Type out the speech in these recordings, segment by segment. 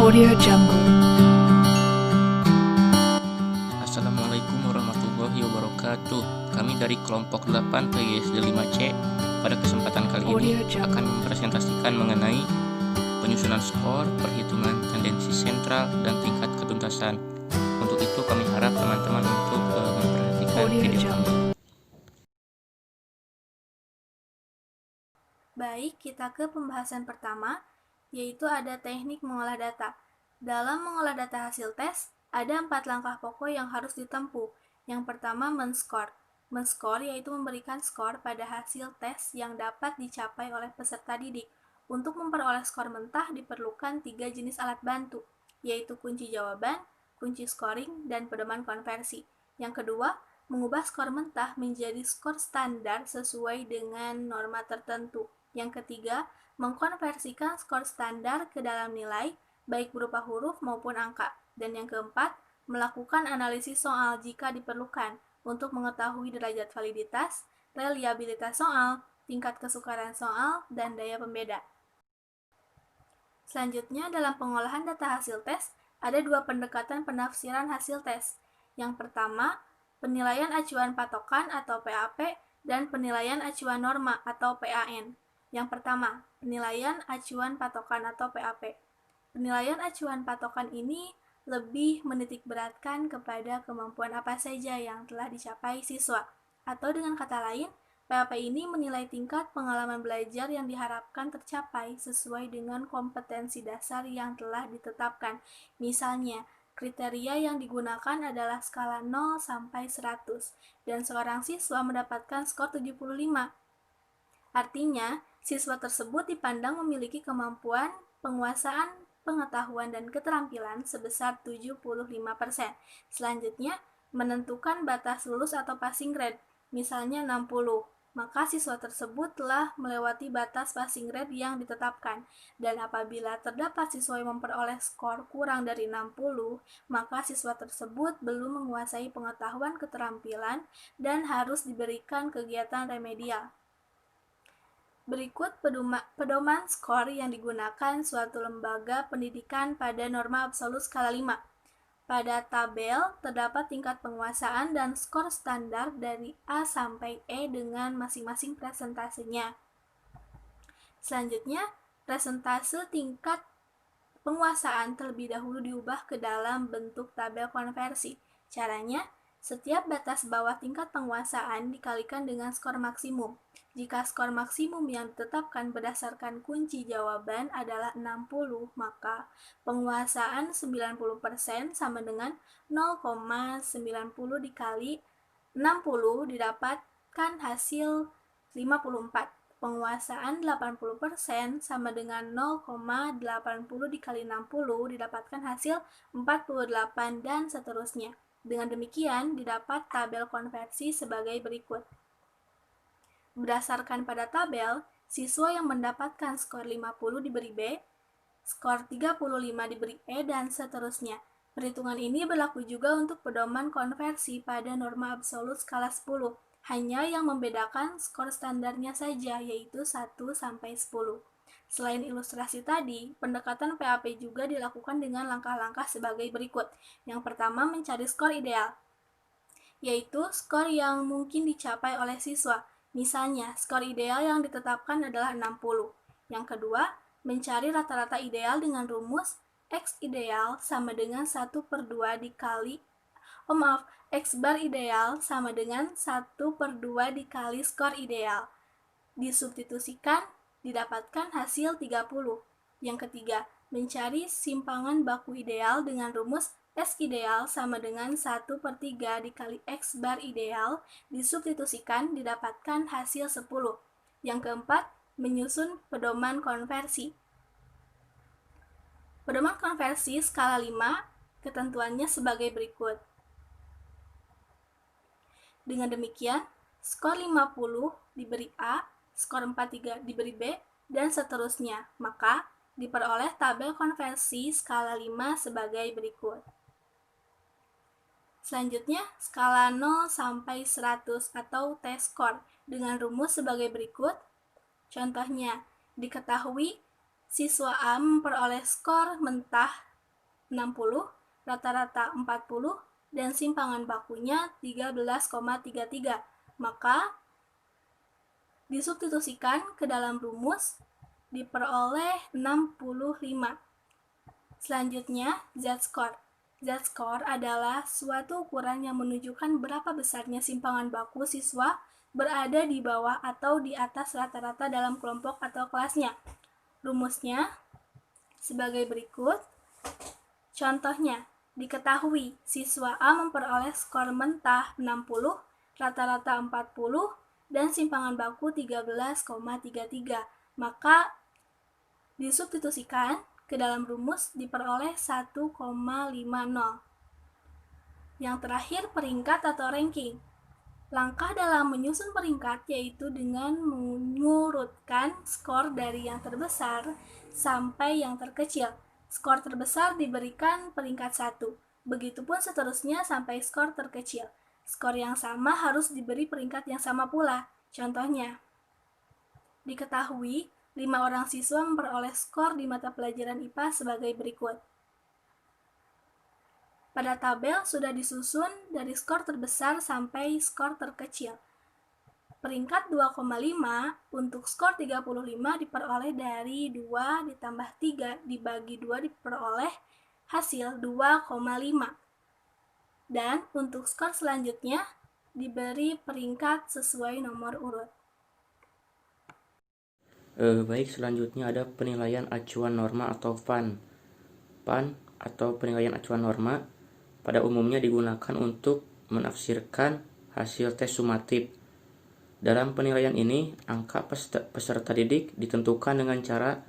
Audio Jungle. Assalamualaikum warahmatullahi wabarakatuh. Kami dari kelompok 8 PGSD 5C pada kesempatan kali ini akan mempresentasikan mengenai penyusunan skor, perhitungan tendensi sentral, dan tingkat ketuntasan. Untuk itu kami harap teman-teman untuk memperhatikan video kami. Baik, kita ke pembahasan pertama, yaitu ada teknik mengolah data. Dalam mengolah data hasil tes, ada 4 langkah pokok yang harus ditempuh. Yang pertama, men-skor. Men-skor yaitu memberikan skor pada hasil tes yang dapat dicapai oleh peserta didik. Untuk memperoleh skor mentah diperlukan 3 jenis alat bantu, yaitu kunci jawaban, kunci scoring, dan pedoman konversi. Yang kedua, mengubah skor mentah menjadi skor standar sesuai dengan norma tertentu. Yang ketiga, mengkonversikan skor standar ke dalam nilai, baik berupa huruf maupun angka. Dan yang keempat, melakukan analisis soal jika diperlukan untuk mengetahui derajat validitas, reliabilitas soal, tingkat kesukaran soal, dan daya pembeda. Selanjutnya, dalam pengolahan data hasil tes, ada 2 pendekatan penafsiran hasil tes. Yang pertama, penilaian acuan patokan atau PAP dan penilaian acuan norma atau PAN. Yang pertama, penilaian acuan patokan atau PAP. Penilaian acuan patokan ini lebih menitikberatkan kepada kemampuan apa saja yang telah dicapai siswa. Atau dengan kata lain, PAP ini menilai tingkat pengalaman belajar yang diharapkan tercapai sesuai dengan kompetensi dasar yang telah ditetapkan. Misalnya, kriteria yang digunakan adalah skala 0 sampai 100 dan seorang siswa mendapatkan skor 75. Artinya, siswa tersebut dipandang memiliki kemampuan penguasaan pengetahuan dan keterampilan sebesar 75%. Selanjutnya, menentukan batas lulus atau passing grade, misalnya 60. Maka siswa tersebut telah melewati batas passing grade yang ditetapkan. Dan apabila terdapat siswa yang memperoleh skor kurang dari 60, maka siswa tersebut belum menguasai pengetahuan keterampilan dan harus diberikan kegiatan remedial. Berikut pedoman skor yang digunakan suatu lembaga pendidikan pada norma absolut skala 5. Pada tabel terdapat tingkat penguasaan dan skor standar dari A sampai E dengan masing-masing presentasenya. Selanjutnya, presentase tingkat penguasaan terlebih dahulu diubah ke dalam bentuk tabel konversi. Caranya, setiap batas bawah tingkat penguasaan dikalikan dengan skor maksimum. Jika skor maksimum yang ditetapkan berdasarkan kunci jawaban adalah 60, maka penguasaan 90% sama dengan 0,90 dikali 60 didapatkan hasil 54. Penguasaan 80% sama dengan 0,80 dikali 60 didapatkan hasil 48 dan seterusnya. Dengan demikian, didapat tabel konversi sebagai berikut. Berdasarkan pada tabel, siswa yang mendapatkan skor 50 diberi B, skor 35 diberi E, dan seterusnya. Perhitungan ini berlaku juga untuk pedoman konversi pada norma absolut skala 10. Hanya yang membedakan skor standarnya saja, yaitu 1 sampai 10. Selain ilustrasi tadi, pendekatan PAP juga dilakukan dengan langkah-langkah sebagai berikut. Yang pertama, mencari skor ideal, yaitu skor yang mungkin dicapai oleh siswa. Misalnya, skor ideal yang ditetapkan adalah 60. Yang kedua, mencari rata-rata ideal dengan rumus X ideal sama dengan 1/2 dikali X bar ideal sama dengan 1/2 dikali skor ideal. Disubstitusikan, didapatkan hasil 30. Yang ketiga, mencari simpangan baku ideal dengan rumus S ideal sama dengan 1/3 dikali X bar ideal, disubstitusikan, didapatkan hasil 10. Yang keempat, menyusun pedoman konversi. Pedoman konversi skala 5, ketentuannya sebagai berikut. Dengan demikian, skor 50 diberi A, skor 43 diberi B, dan seterusnya. Maka, diperoleh tabel konversi skala 5 sebagai berikut. Selanjutnya, skala 0 sampai 100 atau T-score dengan rumus sebagai berikut. Contohnya, diketahui siswa A memperoleh skor mentah 60, rata-rata 40, dan simpangan bakunya 13,33. Maka disubstitusikan ke dalam rumus diperoleh 65. Selanjutnya, Z-score. Z-score adalah suatu ukuran yang menunjukkan berapa besarnya simpangan baku siswa berada di bawah atau di atas rata-rata dalam kelompok atau kelasnya. Rumusnya sebagai berikut. Contohnya, diketahui siswa A memperoleh skor mentah 60, rata-rata 40, dan simpangan baku 13,33. Maka disubstitusikan ke dalam rumus diperoleh 1,50. Yang terakhir, peringkat atau ranking. Langkah dalam menyusun peringkat yaitu dengan mengurutkan skor dari yang terbesar sampai yang terkecil. Skor terbesar diberikan peringkat 1. Begitupun seterusnya sampai skor terkecil. Skor yang sama harus diberi peringkat yang sama pula. Contohnya, diketahui 5 orang siswa memperoleh skor di mata pelajaran IPA sebagai berikut. Pada tabel sudah disusun dari skor terbesar sampai skor terkecil. Peringkat 2,5 untuk skor 35 diperoleh dari 2 ditambah 3 dibagi 2 diperoleh hasil 2,5. Dan untuk skor selanjutnya diberi peringkat sesuai nomor urut. Baik, selanjutnya ada penilaian acuan norma atau PAN. PAN atau penilaian acuan norma pada umumnya digunakan untuk menafsirkan hasil tes sumatif. Dalam penilaian ini, angka peserta didik ditentukan dengan cara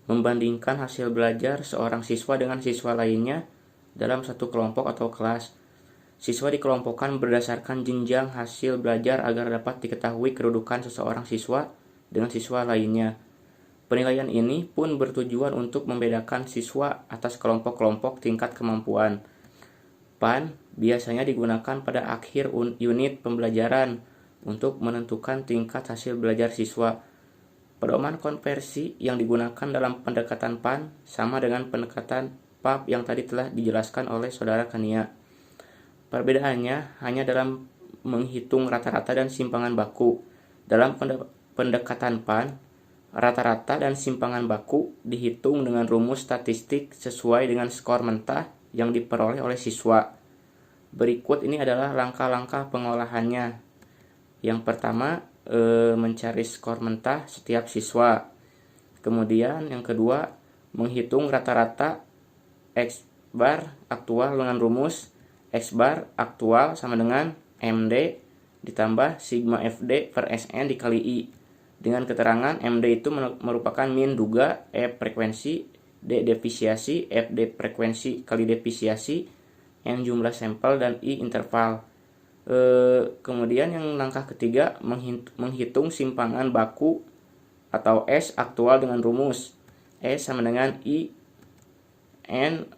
membandingkan hasil belajar seorang siswa dengan siswa lainnya dalam satu kelompok atau kelas. Siswa dikelompokkan berdasarkan jenjang hasil belajar agar dapat diketahui kedudukan seseorang siswa dengan siswa lainnya. Penilaian ini pun bertujuan untuk membedakan siswa atas kelompok-kelompok tingkat kemampuan. PAN biasanya digunakan pada akhir unit pembelajaran untuk menentukan tingkat hasil belajar siswa. Pedoman konversi yang digunakan dalam pendekatan PAN sama dengan pendekatan PAP yang tadi telah dijelaskan oleh Saudara Kania. Perbedaannya hanya dalam menghitung rata-rata dan simpangan baku. Dalam pendekatan PAN, rata-rata dan simpangan baku dihitung dengan rumus statistik sesuai dengan skor mentah yang diperoleh oleh siswa. Berikut ini adalah langkah-langkah pengolahannya. Yang pertama, mencari skor mentah setiap siswa. Kemudian yang kedua, menghitung rata-rata X bar aktual dengan rumus X bar aktual sama dengan MD ditambah sigma FD per SN dikali I. Dengan keterangan MD itu merupakan min duga, F frekuensi, D defisiasi, FD frekuensi kali defisiasi, N jumlah sampel, dan I interval. Kemudian yang langkah ketiga, menghitung simpangan baku atau S aktual dengan rumus S sama dengan I N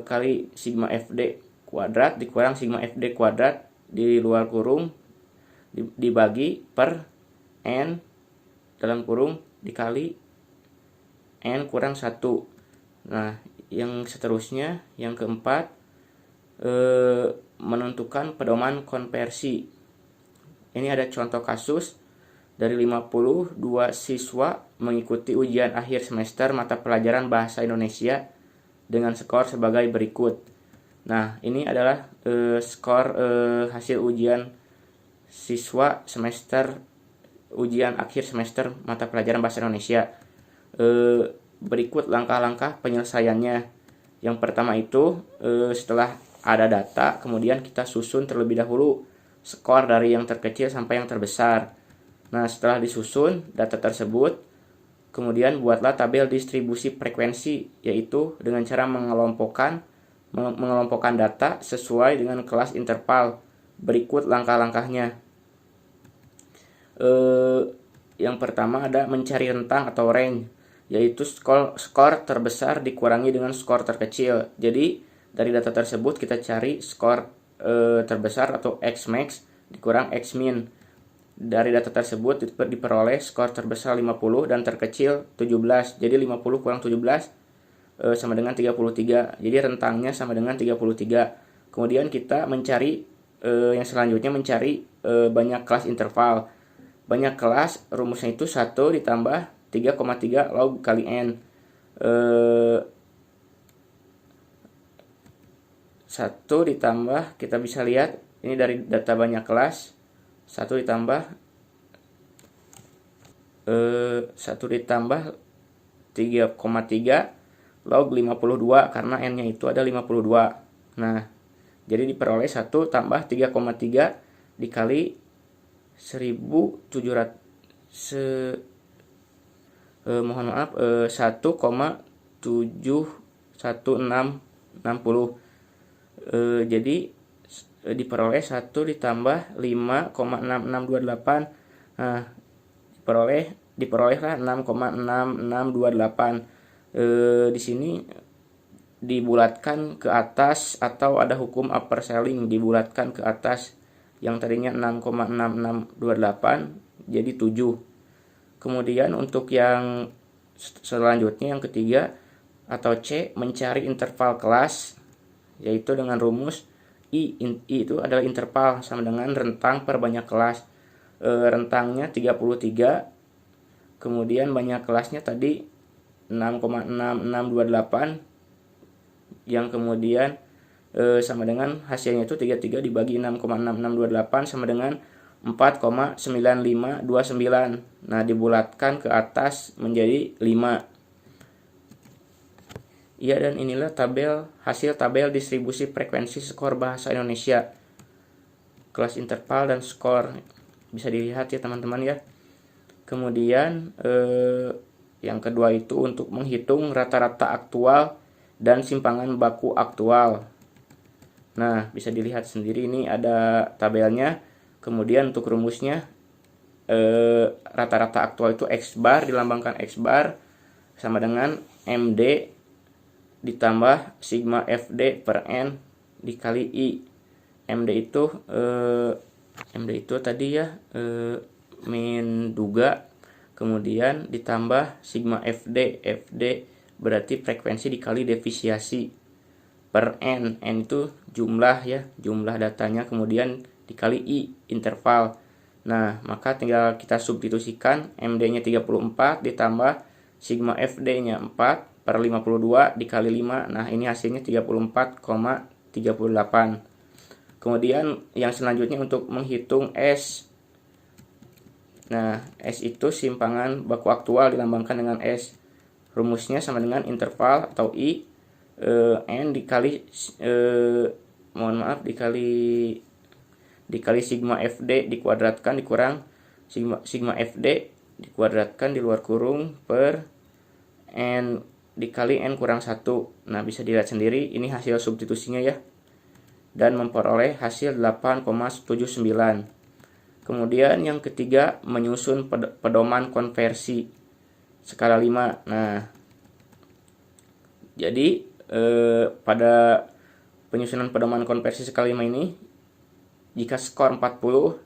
kali sigma FD kuadrat dikurang sigma FD kuadrat di luar kurung dibagi per N dalam kurung dikali N kurang 1. Nah, yang seterusnya, yang keempat, menentukan pedoman konversi. Ini ada contoh kasus dari 52 siswa mengikuti ujian akhir semester mata pelajaran Bahasa Indonesia dengan skor sebagai berikut. Nah, ini adalah skor hasil ujian siswa semester ujian akhir semester mata pelajaran Bahasa Indonesia. Berikut langkah-langkah penyelesaiannya. Yang pertama itu, setelah ada data, kemudian kita susun terlebih dahulu skor dari yang terkecil sampai yang terbesar. Nah, setelah disusun data tersebut, kemudian buatlah tabel distribusi frekuensi, yaitu dengan cara mengelompokkan data sesuai dengan kelas interval. Berikut langkah-langkahnya. Yang pertama ada mencari rentang atau range, yaitu skor terbesar dikurangi dengan skor terkecil. Jadi dari data tersebut kita cari skor terbesar atau X max dikurang X min. Dari data tersebut diperoleh skor terbesar 50 dan terkecil 17. Jadi 50 kurang 17 sama dengan 33. Jadi rentangnya sama dengan 33. Kemudian kita mencari yang selanjutnya mencari banyak kelas interval. Banyak kelas rumusnya itu 1 ditambah 3,3 log kali n. 1 ditambah, kita bisa lihat ini dari data banyak kelas, 1 ditambah 3,3 log 52 karena n-nya itu ada 52. Nah, jadi diperoleh 1 tambah 3,3 dikali 1.700 1,71660. Jadi diperoleh 1 ditambah 5,6628. Nah, diperolehlah 6,6628. Di sini dibulatkan ke atas atau ada hukum upper ceiling, dibulatkan ke atas, yang tadinya 6,6628 jadi 7. Kemudian untuk yang selanjutnya, yang ketiga atau C, mencari interval kelas, yaitu dengan rumus I itu adalah interval sama dengan rentang per banyak kelas. Rentangnya 33, kemudian banyak kelasnya tadi 6,6628, yang kemudian sama dengan hasilnya itu 33 dibagi 6,6628 sama dengan 4,9529. Nah, dibulatkan ke atas menjadi 5. Ya, dan inilah hasil tabel distribusi frekuensi skor bahasa Indonesia kelas interval dan skor. Bisa dilihat ya teman-teman ya. Kemudian yang kedua itu untuk menghitung rata-rata aktual dan simpangan baku aktual. Nah, bisa dilihat sendiri, ini ada tabelnya. Kemudian untuk rumusnya rata-rata aktual itu X bar, dilambangkan X bar sama dengan MD ditambah sigma FD per N dikali I. MD itu tadi ya min duga, kemudian ditambah sigma FD berarti frekuensi dikali defisiasi per N itu jumlah ya, jumlah datanya, kemudian dikali I interval. Nah, maka tinggal kita substitusikan, MD-nya 34 ditambah sigma FD-nya 4 per 52 dikali 5. Nah, ini hasilnya 34,38. Kemudian yang selanjutnya untuk menghitung S. Nah, S itu simpangan baku aktual dilambangkan dengan S. Rumusnya sama dengan interval atau I N dikali dikali sigma FD dikuadratkan dikurang sigma FD dikuadratkan di luar kurung per N dikali N kurang 1. Nah, bisa dilihat sendiri ini hasil substitusinya ya, dan memperoleh hasil 8,79. Kemudian yang ketiga, menyusun pedoman konversi skala 5. Nah, jadi pada penyusunan pedoman konversi skala 5 ini, jika skor 40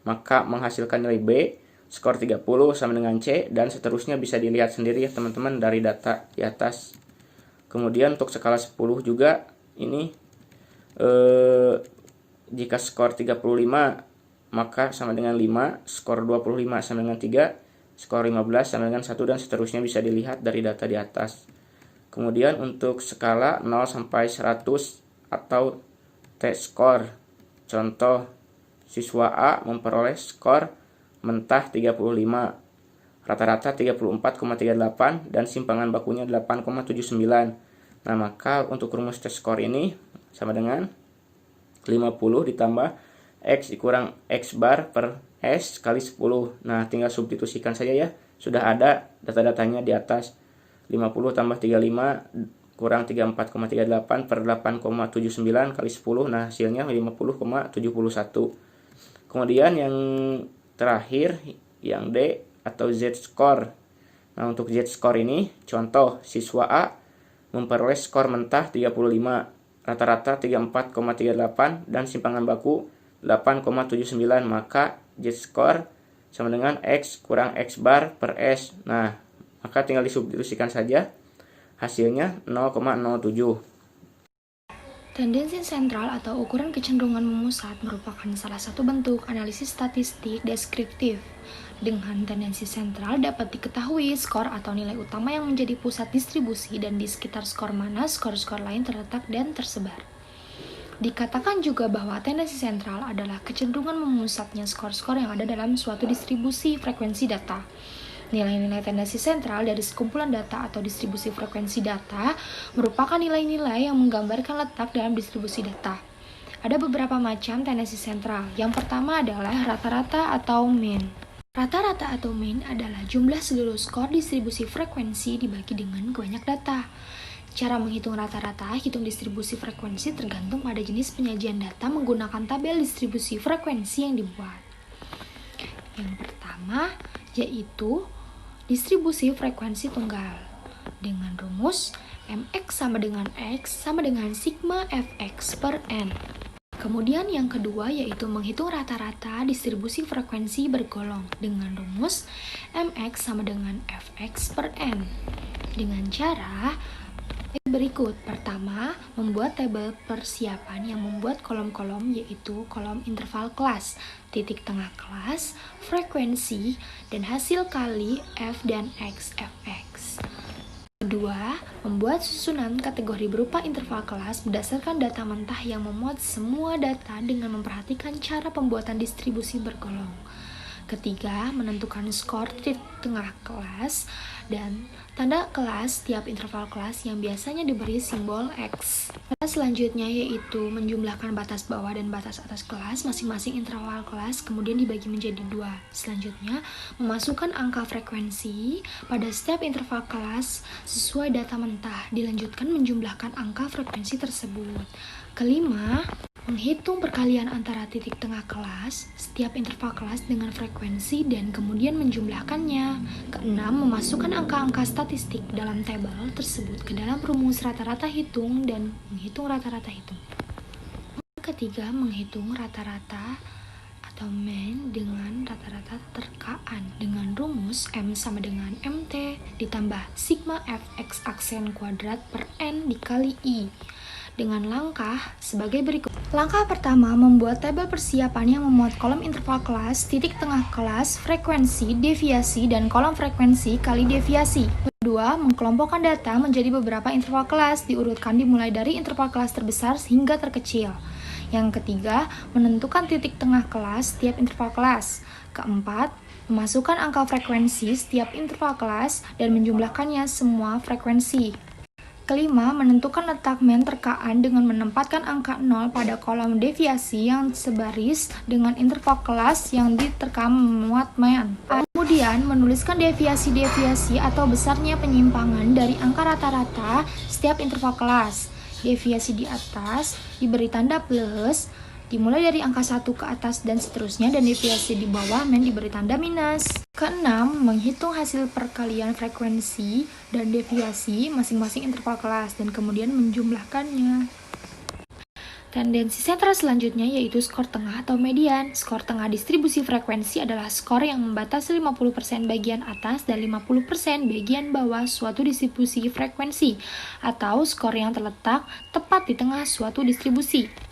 maka menghasilkan nilai B, skor 30 sama dengan C, dan seterusnya. Bisa dilihat sendiri ya teman-teman dari data di atas. Kemudian untuk skala 10 juga ini jika skor 35 maka sama dengan 5, skor 25 sama dengan 3, skor 15 sama dengan 1, dan seterusnya bisa dilihat dari data di atas. Kemudian untuk skala 0 sampai 100 atau T-score, contoh siswa A memperoleh skor mentah 35, rata-rata 34,38, dan simpangan bakunya 8,79. Nah, maka untuk rumus T-score ini sama dengan 50 ditambah X dikurang X bar per S kali 10. Nah, tinggal substitusikan saja ya. Sudah ada data-datanya di atas. 50 tambah 35 kurang 34,38 per 8,79 kali 10. Nah, hasilnya 50,71. Kemudian yang terakhir, yang D atau Z-score. Nah, untuk Z-score ini, contoh siswa A memperoleh skor mentah 35, rata-rata 34,38, dan simpangan baku 8,79, maka Z-score sama dengan X kurang X bar per S. Nah, maka tinggal disubstitusikan saja. hasilnya 0,07. Tendensi sentral atau ukuran kecenderungan memusat merupakan salah satu bentuk analisis statistik deskriptif. Dengan tendensi sentral dapat diketahui skor atau nilai utama yang menjadi pusat distribusi dan di sekitar skor mana skor-skor lain terletak dan tersebar. Dikatakan juga bahwa tendensi sentral adalah kecenderungan memusatnya skor-skor yang ada dalam suatu distribusi frekuensi data. Nilai-nilai tendensi sentral dari sekumpulan data atau distribusi frekuensi data merupakan nilai-nilai yang menggambarkan letak dalam distribusi data. Ada beberapa macam tendensi sentral. Yang pertama adalah rata-rata atau mean. Rata-rata atau mean adalah jumlah seluruh skor distribusi frekuensi dibagi dengan banyak data. Cara menghitung rata-rata, hitung distribusi frekuensi tergantung pada jenis penyajian data menggunakan tabel distribusi frekuensi yang dibuat. Yang pertama yaitu distribusi frekuensi tunggal dengan rumus mx sama dengan x sama dengan sigma fx per n. Kemudian yang kedua yaitu menghitung rata-rata distribusi frekuensi bergolong dengan rumus mx sama dengan fx per n. Dengan cara berikut. Pertama, membuat tabel persiapan yang membuat kolom-kolom yaitu kolom interval kelas, titik tengah kelas, frekuensi, dan hasil kali F dan X fx. Kedua, membuat susunan kategori berupa interval kelas berdasarkan data mentah yang memuat semua data dengan memperhatikan cara pembuatan distribusi bergolong. Ketiga, menentukan skor titik tengah kelas dan tanda kelas tiap interval kelas yang biasanya diberi simbol X. Selanjutnya yaitu menjumlahkan batas bawah dan batas atas kelas masing-masing interval kelas kemudian dibagi menjadi 2. Selanjutnya, memasukkan angka frekuensi pada setiap interval kelas sesuai data mentah. Dilanjutkan menjumlahkan angka frekuensi tersebut. Kelima, menghitung perkalian antara titik tengah kelas, setiap interval kelas dengan frekuensi dan kemudian menjumlahkannya. Keenam, memasukkan angka-angka statistik dalam tabel tersebut ke dalam rumus rata-rata hitung dan menghitung rata-rata hitung. Ketiga, menghitung rata-rata atau mean dengan rata-rata terkaan dengan rumus M sama dengan MT ditambah sigma Fx aksen kuadrat per N dikali I. Dengan langkah sebagai berikut. Langkah pertama, membuat tabel persiapan yang memuat kolom interval kelas, titik tengah kelas, frekuensi, deviasi, dan kolom frekuensi kali deviasi. Kedua, mengkelompokkan data menjadi beberapa interval kelas, diurutkan dimulai dari interval kelas terbesar hingga terkecil. Yang ketiga, menentukan titik tengah kelas setiap interval kelas. Keempat, memasukkan angka frekuensi setiap interval kelas dan menjumlahkannya semua frekuensi. Kelima, menentukan letak mean terkaan dengan menempatkan angka 0 pada kolom deviasi yang sebaris dengan interval kelas yang diterkam memuat mean. Kemudian, menuliskan deviasi-deviasi atau besarnya penyimpangan dari angka rata-rata setiap interval kelas. Deviasi di atas diberi tanda plus, dimulai dari angka 1 ke atas dan seterusnya, dan deviasi di bawah mean diberi tanda minus. Keenam, menghitung hasil perkalian frekuensi dan deviasi masing-masing interval kelas dan kemudian menjumlahkannya. Tendensi sentral selanjutnya yaitu skor tengah atau median. Skor tengah distribusi frekuensi adalah skor yang membatasi 50% bagian atas dan 50% bagian bawah suatu distribusi frekuensi atau skor yang terletak tepat di tengah suatu distribusi.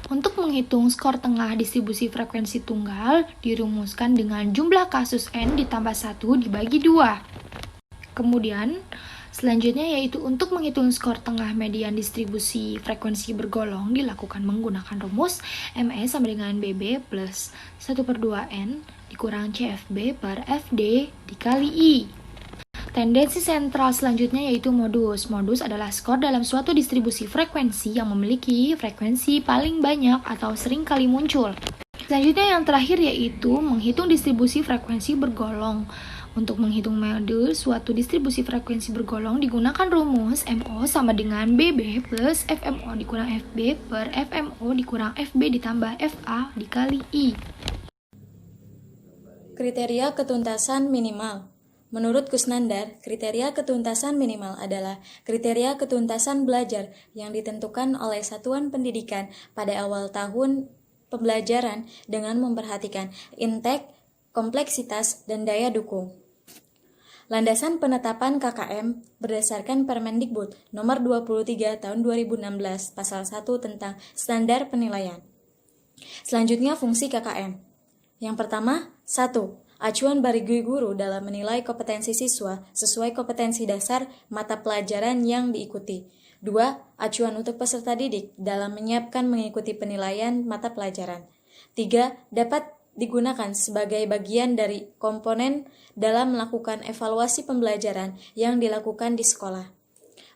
Untuk menghitung skor tengah distribusi frekuensi tunggal, dirumuskan dengan jumlah kasus N ditambah 1 dibagi 2. Kemudian, selanjutnya yaitu untuk menghitung skor tengah median distribusi frekuensi bergolong dilakukan menggunakan rumus ME sama dengan BB plus 1/2N dikurang CFB per FD dikali I. Tendensi sentral selanjutnya yaitu modus. Modus adalah skor dalam suatu distribusi frekuensi yang memiliki frekuensi paling banyak atau sering kali muncul. Selanjutnya yang terakhir yaitu menghitung distribusi frekuensi bergolong. Untuk menghitung modus suatu distribusi frekuensi bergolong digunakan rumus MO sama dengan BB plus FMO dikurang FB per FMO dikurang FB ditambah FA dikali I. Kriteria ketuntasan minimal. Menurut Kusnandar, kriteria ketuntasan minimal adalah kriteria ketuntasan belajar yang ditentukan oleh satuan pendidikan pada awal tahun pembelajaran dengan memperhatikan intake, kompleksitas, dan daya dukung. Landasan penetapan KKM berdasarkan Permendikbud Nomor 23 Tahun 2016 Pasal 1 tentang Standar Penilaian. Selanjutnya fungsi KKM. Yang pertama, 1. Acuan bagi guru dalam menilai kompetensi siswa sesuai kompetensi dasar mata pelajaran yang diikuti. 2. Acuan untuk peserta didik dalam menyiapkan mengikuti penilaian mata pelajaran. 3. Dapat digunakan sebagai bagian dari komponen dalam melakukan evaluasi pembelajaran yang dilakukan di sekolah.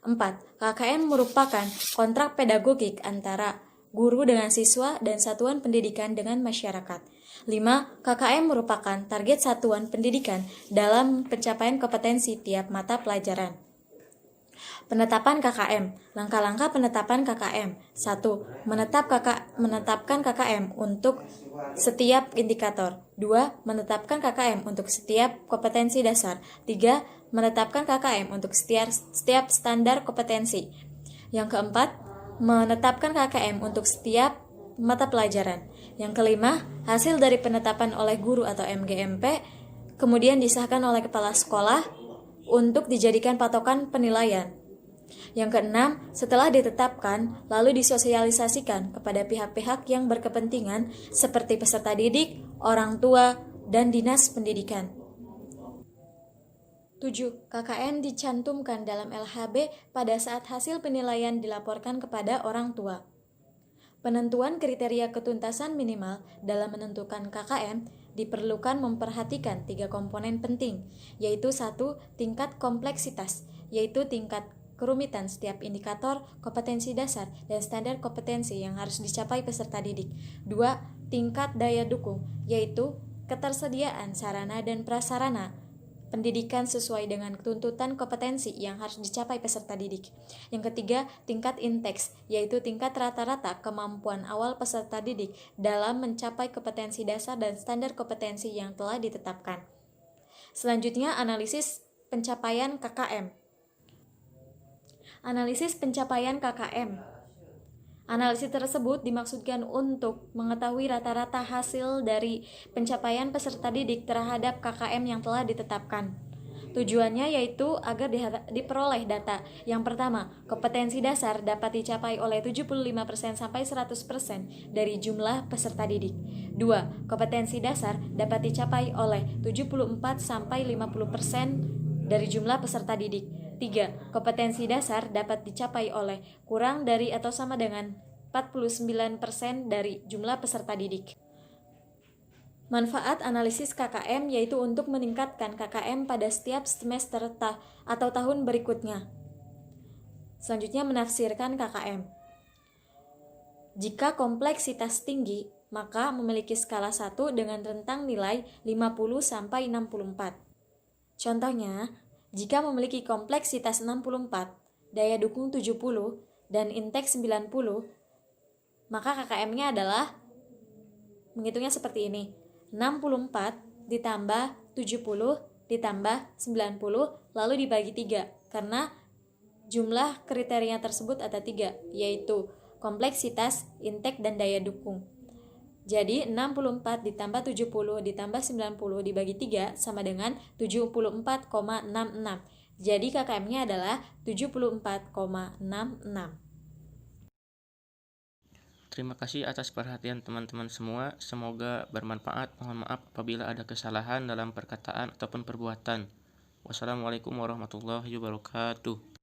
4. KKM merupakan kontrak pedagogik antara guru dengan siswa dan satuan pendidikan dengan masyarakat. 5. KKM merupakan target satuan pendidikan dalam pencapaian kompetensi tiap mata pelajaran. Penetapan KKM. Langkah-langkah penetapan KKM. 1. Menetapkan KKM untuk setiap indikator. 2. Menetapkan KKM untuk setiap kompetensi dasar. 3. Menetapkan KKM untuk setiap standar kompetensi. Yang keempat, menetapkan KKM untuk setiap mata pelajaran. Yang kelima, hasil dari penetapan oleh guru atau MGMP kemudian disahkan oleh kepala sekolah untuk dijadikan patokan penilaian. Yang keenam, setelah ditetapkan, lalu disosialisasikan kepada pihak-pihak yang berkepentingan seperti peserta didik, orang tua, dan dinas pendidikan. 7. KKM dicantumkan dalam LHB pada saat hasil penilaian dilaporkan kepada orang tua. Penentuan kriteria ketuntasan minimal dalam menentukan KKM diperlukan memperhatikan 3 komponen penting, yaitu 1. Tingkat kompleksitas, yaitu tingkat kerumitan setiap indikator, kompetensi dasar, dan standar kompetensi yang harus dicapai peserta didik. 2. Tingkat daya dukung, yaitu ketersediaan sarana dan prasarana pendidikan sesuai dengan tuntutan kompetensi yang harus dicapai peserta didik. Yang ketiga, tingkat inteks, yaitu tingkat rata-rata kemampuan awal peserta didik dalam mencapai kompetensi dasar dan standar kompetensi yang telah ditetapkan. Selanjutnya, analisis pencapaian KKM. Analisis pencapaian KKM. Analisis tersebut dimaksudkan untuk mengetahui rata-rata hasil dari pencapaian peserta didik terhadap KKM yang telah ditetapkan. Tujuannya yaitu agar diperoleh data. Yang pertama, kompetensi dasar dapat dicapai oleh 75% sampai 100% dari jumlah peserta didik. 2. Kompetensi dasar dapat dicapai oleh 74 sampai 50% dari jumlah peserta didik. 3. Kompetensi dasar dapat dicapai oleh kurang dari atau sama dengan 49% dari jumlah peserta didik. Manfaat analisis KKM yaitu untuk meningkatkan KKM pada setiap semester atau tahun berikutnya. Selanjutnya, menafsirkan KKM. Jika kompleksitas tinggi, maka memiliki skala 1 dengan rentang nilai 50 sampai 64. Contohnya, jika memiliki kompleksitas 64, daya dukung 70, dan inteks 90, maka KKM-nya adalah, menghitungnya seperti ini, 64 ditambah 70 ditambah 90, lalu dibagi 3, karena jumlah kriteria tersebut ada 3, yaitu kompleksitas, inteks, dan daya dukung. Jadi 64 ditambah 70 ditambah 90 dibagi 3 sama dengan 74,66. Jadi KKM-nya adalah 74,66. Terima kasih atas perhatian teman-teman semua. Semoga bermanfaat. Mohon maaf apabila ada kesalahan dalam perkataan ataupun perbuatan. Wassalamualaikum warahmatullahi wabarakatuh.